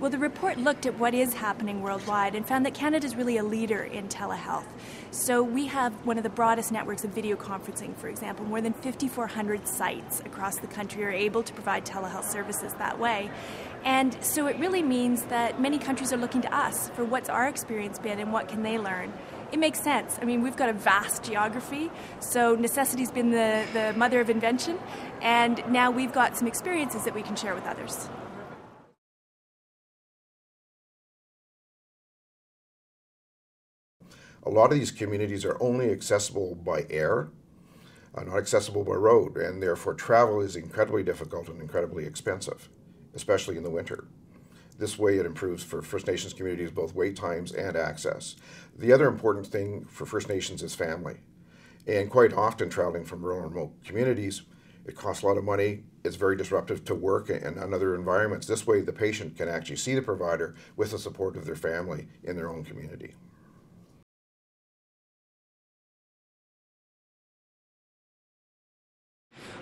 Well, the report looked at what is happening worldwide and found that Canada is really a leader in telehealth. So we have one of the broadest networks of video conferencing, for example. More than 5,400 sites across the country are able to provide telehealth services that way. And so it really means that many countries are looking to us for what's our experience been and what can they learn. It makes sense. I mean, we've got a vast geography, so necessity's been the mother of invention, and now we've got some experiences that we can share with others. A lot of these communities are only accessible by air, not accessible by road, and therefore travel is incredibly difficult and incredibly expensive, especially in the winter. This way it improves for First Nations communities both wait times and access. The other important thing for First Nations is family. And quite often traveling from rural and remote communities, it costs a lot of money, it's very disruptive to work and other environments. This way the patient can actually see the provider with the support of their family in their own community.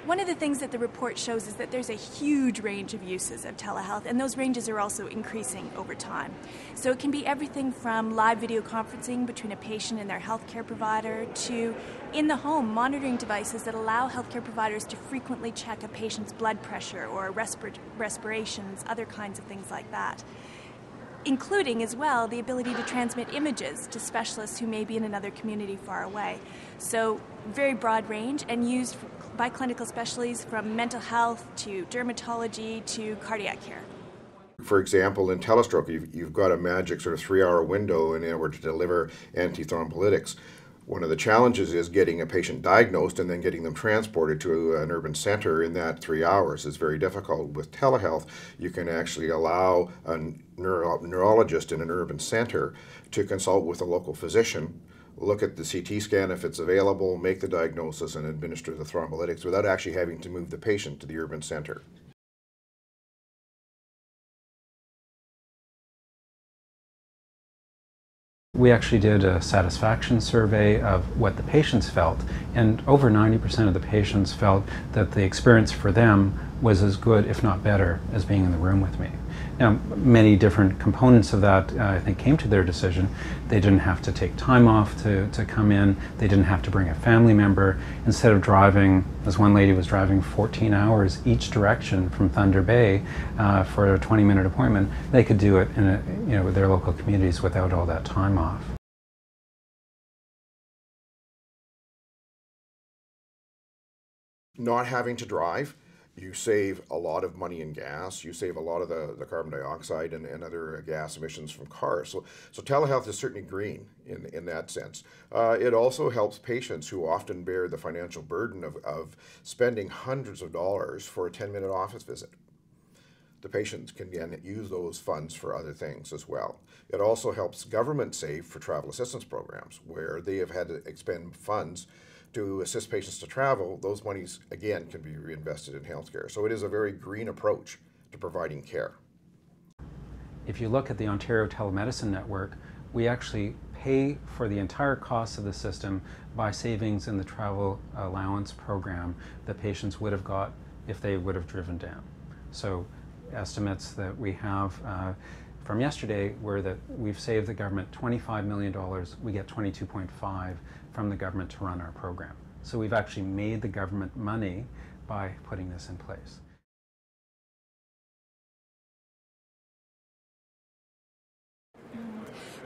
One of the things that the report shows is that there's a huge range of uses of telehealth, and those ranges are also increasing over time. So it can be everything from live video conferencing between a patient and their healthcare provider to in the home monitoring devices that allow healthcare providers to frequently check a patient's blood pressure or respirations, other kinds of things like that. Including as well the ability to transmit images to specialists who may be in another community far away. So very broad range and used by clinical specialties from mental health to dermatology to cardiac care. For example, in telestroke, you've got a magic sort of 3-hour window in order to deliver antithrombolytics. One of the challenges is getting a patient diagnosed and then getting them transported to an urban center in that 3 hours is very difficult. With telehealth, you can actually allow a neurologist in an urban center to consult with a local physician, look at the CT scan if it's available, make the diagnosis and administer the thrombolytics without actually having to move the patient to the urban center. We actually did a satisfaction survey of what the patients felt, and over 90% of the patients felt that the experience for them was as good, if not better, as being in the room with me. Now, many different components of that, I think, came to their decision. They didn't have to take time off to come in. They didn't have to bring a family member. Instead of driving, as one lady was driving 14 hours each direction from Thunder Bay for a 20-minute appointment, they could do it in with their local communities without all that time off. Not having to drive, you save a lot of money in gas, you save a lot of the carbon dioxide and other gas emissions from cars. So telehealth is certainly green in that sense. It also helps patients who often bear the financial burden of spending hundreds of dollars for a 10-minute office visit. The patients can then use those funds for other things as well. It also helps government save for travel assistance programs where they have had to expend funds to assist patients to travel. Those monies, again, can be reinvested in healthcare. So it is a very green approach to providing care. If you look at the Ontario Telemedicine Network, we actually pay for the entire cost of the system by savings in the travel allowance program that patients would have got if they would have driven down. So estimates that we have from yesterday were that we've saved the government $25 million. We get 22.5 from the government to run our program. So we've actually made the government money by putting this in place.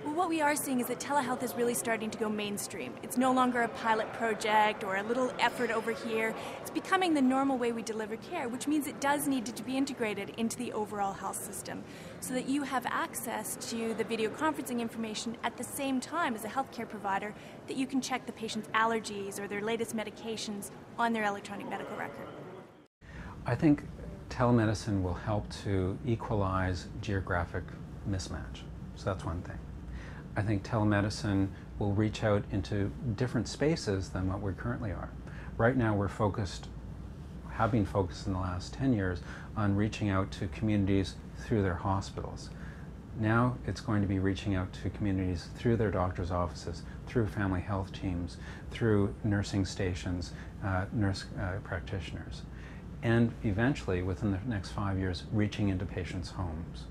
Well, what we are seeing is that telehealth is really starting to go mainstream. It's no longer a pilot project or a little effort over here. It's becoming the normal way we deliver care, which means it does need to be integrated into the overall health system so that you have access to the video conferencing information at the same time as a healthcare provider, that you can check the patient's allergies or their latest medications on their electronic medical record. I think telemedicine will help to equalize geographic mismatch. So that's one thing. I think telemedicine will reach out into different spaces than what we currently are. Right now we're have been focused in the last 10 years on reaching out to communities through their hospitals. Now it's going to be reaching out to communities through their doctor's offices, through family health teams, through nursing stations, nurse practitioners, and eventually within the next 5 years reaching into patients' homes.